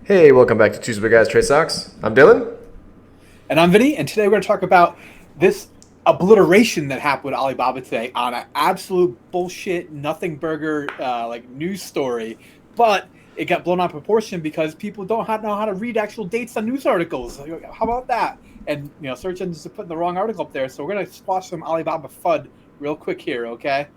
Hey, welcome back to Two Super Guys Trade Stocks. I'm Dylan. And I'm Vinny, and today we're going to talk about this obliteration that happened with Alibaba today on an absolute bullshit, nothing burger news story. But it got blown out of proportion because people don't know how to read actual dates on news articles. How about that? And search engines are putting the wrong article up there. So we're going to squash some Alibaba FUD real quick here, okay?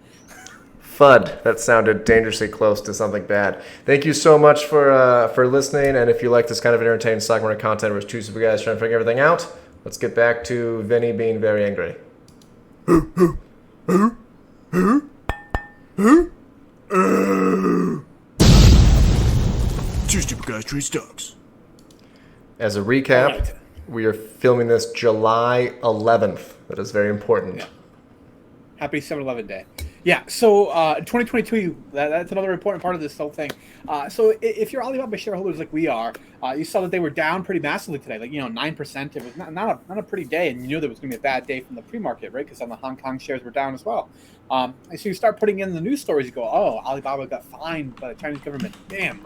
FUD. That sounded dangerously close to something bad. Thank you so much for listening. And if you like this kind of entertaining stock market content, where two super guys trying to figure everything out, let's get back to Vinny being very angry. Two stupid guys trade stocks. As a recap, Right. we are filming this July 11th. That is very important. Yeah. Happy 7-Eleven Day. Yeah, so 2022, that's another important part of this whole thing. So if you're Alibaba shareholders like we are, you saw that they were down pretty massively today, 9%. It was not a pretty day, and you knew there was going to be a bad day from the pre-market, right? Because some of the Hong Kong shares were down as well. And so you start putting in the news stories, you go, oh, Alibaba got fined by the Chinese government. Damn,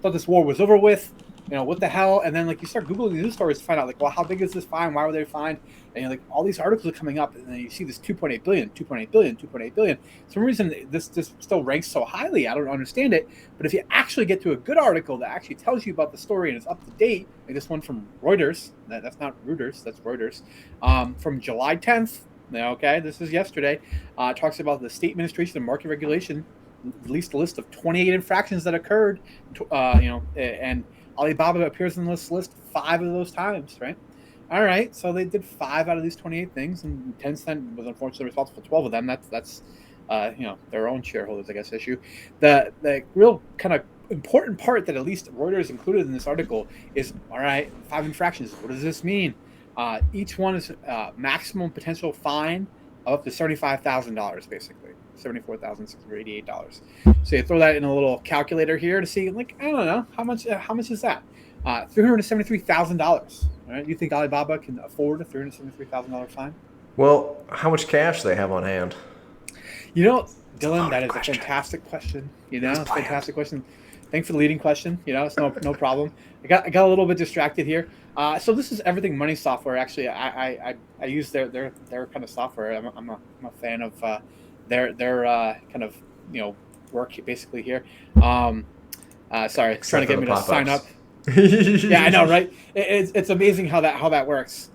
thought this war was over with. What the hell? And then you start Googling the news stories to find out well, how big is this fine? Why were they fined? And all these articles are coming up, and then you see this 2.8 billion, 2.8 billion, 2.8 billion. For some reason, this still ranks so highly. I don't understand it. But if you actually get to a good article that actually tells you about the story and is up to date, like this one from Reuters, that's not Reuters, that's Reuters, from July 10th. Okay, this is yesterday. Talks about the State Administration of Market Regulation released a list of 28 infractions that occurred, and Alibaba appears on this list 5 of those times, right? All right, so they did 5 out of these 28 things, and Tencent was unfortunately responsible for 12 of them. That's their own shareholders, I guess, issue. The real kind of important part that at least Reuters included in this article is, all right, 5 infractions. What does this mean? Each one is maximum potential fine of up to $75,000, basically. $74,688. So you throw that in a little calculator here to see, I don't know, how much is that? $373,000. Right? You think Alibaba can afford a $373,000 fine? Well, how much cash do they have on hand? Dylan, that is a fantastic question. It's a fantastic question. Thanks for the leading question. It's no problem. I got a little bit distracted here. So this is Everything Money software. Actually, I use their kind of software. I'm a fan of their kind of work basically here. Sorry, trying to get me to sign up. Yeah, I know, right? It's amazing how that works.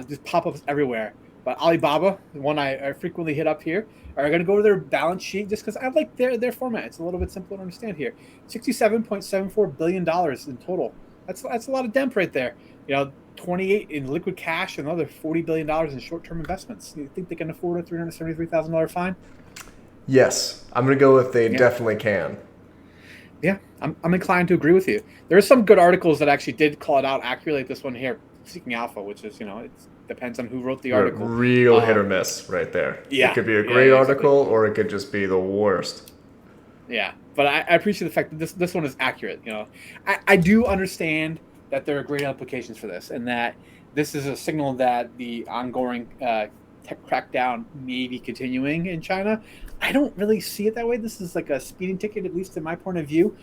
Just pop-ups everywhere. But Alibaba, the one I frequently hit up here, are going to go to their balance sheet just because I like their format. It's a little bit simpler to understand here. $67.74 billion in total. That's a lot of DEMP right there. 28 in liquid cash and another $40 billion in short-term investments. You think they can afford a $373,000 fine? Yes, I'm going to go with they definitely can. Yeah, I'm inclined to agree with you. There are some good articles that actually did call it out accurately, like this one here, Seeking Alpha, which is, it depends on who wrote the article. Real hit or miss right there. Yeah. It could be a great article or it could just be the worst. Yeah, but I appreciate the fact that this one is accurate. I do understand that there are great applications for this, and that this is a signal that the ongoing tech crackdown may be continuing in China. I don't really see it that way. This is like a speeding ticket, at least in my point of view.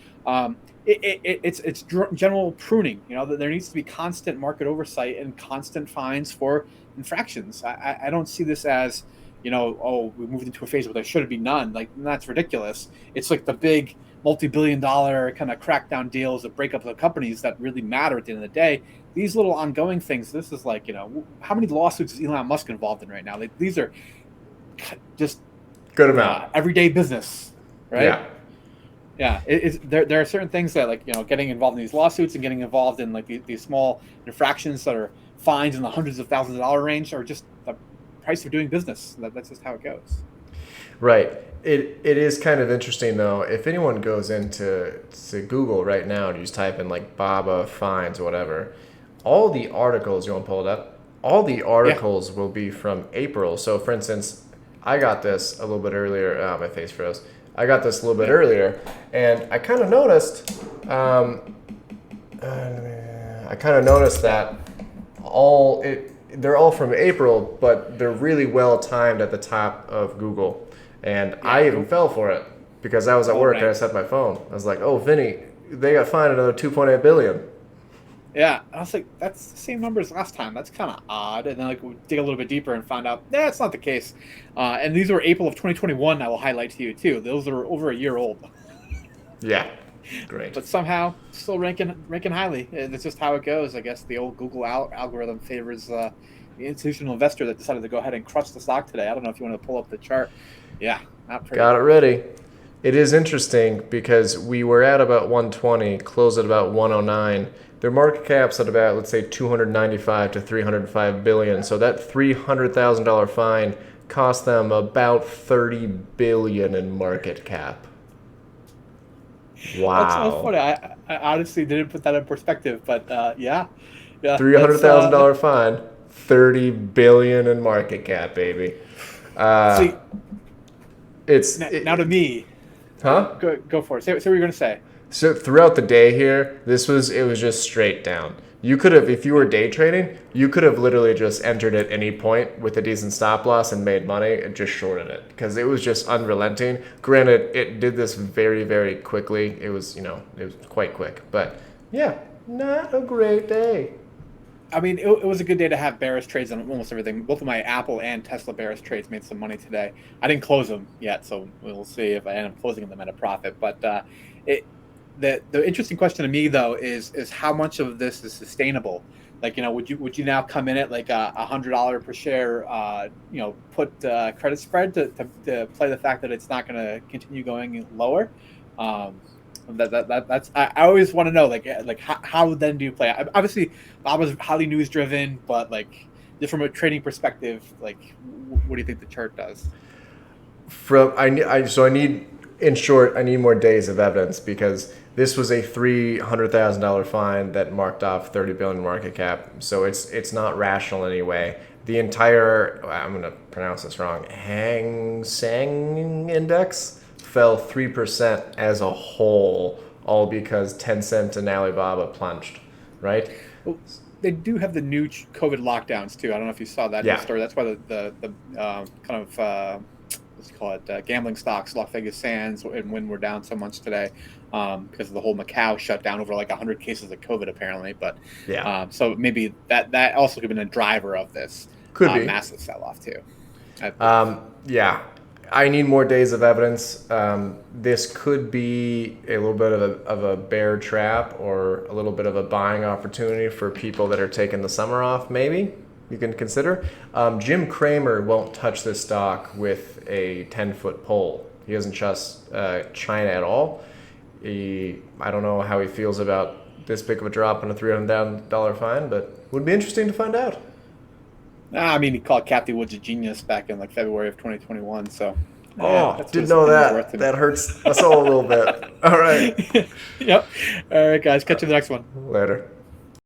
It's general pruning. That there needs to be constant market oversight and constant fines for infractions. I don't see this as, we moved into a phase where there should be none. That's ridiculous. It's like the big multi-billion-dollar kind of crackdown deals, the breakup of companies that really matter at the end of the day. These little ongoing things. This is how many lawsuits is Elon Musk involved in right now? These are just good amount. Everyday business, right? Yeah. There are certain things that getting involved in these lawsuits and getting involved in these small infractions that are fines in the hundreds of thousands of dollar range are just the price of doing business. That's just how it goes. Right. It is kind of interesting though. If anyone goes into Google right now and you just type in Baba fines or whatever, all the articles, you want to pull it up? All the articles will be from April. So for instance, I got this a little bit earlier. Oh, my face froze. I got this a little bit earlier, and I kind of noticed. That they're all from April, but they're really well timed at the top of Google, and I even fell for it because I was at work and I set my phone. I was like, "Oh, Vinny, they got fined another 2.8 billion." Yeah, I was like, that's the same number as last time. That's kind of odd. And then like we dig a little bit deeper and find out that's not the case. And these were April of 2021. I will highlight to you too. Those are over a year old, Yeah, great. but somehow still ranking highly. And it's just how it goes. I guess the old Google algorithm favors the institutional investor that decided to go ahead and crush the stock today. I don't know if you want to pull up the chart. Yeah, not pretty. Got it ready. It is interesting because we were at about 120, closed at about 109. Their market cap's at about, let's say, 295 to 305 billion. So that $300,000 fine cost them about 30 billion in market cap. That's so Wow. funny. I honestly didn't put that in perspective, but yeah, yeah, that's $300,000 fine, 30 billion in market cap, baby. Uh, see it's now to me. huh? Go for it. Say what you're gonna say. So throughout the day here, it was just straight down. You could have, if you were day trading, you could have literally just entered at any point with a decent stop loss and made money and just shorted it because it was just unrelenting. Granted, it did this very, very quickly. It was, it was quite quick, but yeah, not a great day. I mean, it was a good day to have bearish trades on almost everything. Both of my Apple and Tesla bearish trades made some money today. I didn't close them yet, so we'll see if I end up closing them at a profit. But it the interesting question to me though is how much of this is sustainable. Like, would you now come in at like $100 per share, put credit spread to play the fact that it's not going to continue going lower? That's I always want to know like how then do you play? Obviously, Bob was highly news driven, but like just from a trading perspective, like what do you think the chart does? So I need, in short, I need more days of evidence because this was a $300,000 fine that marked off 30 billion market cap. So it's not rational in any way. The entire, I'm gonna pronounce this wrong, Hang Seng index fell 3% as a whole, all because Tencent and Alibaba plunged, right? Well, they do have the new COVID lockdowns too. I don't know if you saw that in Yeah. the story. That's why the kind of let's call it gambling stocks, Las Vegas Sands, and Wynn were down so much today because of the whole Macau shut down over like 100 cases of COVID apparently. But Yeah. so maybe that also could have been a driver of this Could be. massive sell off too. Yeah, I need more days of evidence. This could be a little bit of a bear trap or a little bit of a buying opportunity for people that are taking the summer off, maybe you can consider. Jim Cramer won't touch this stock with a 10-foot pole. He doesn't trust China at all. I don't know how he feels about this big of a drop in a $300,000 fine, but would be interesting to find out. I mean, he called Kathy Woods a genius back in like February of 2021. So, Oh, that's didn't what know his opinion's worth that. to me. That hurts us all a little bit. All right. Yep. All right, guys. Catch you in the next one. Later.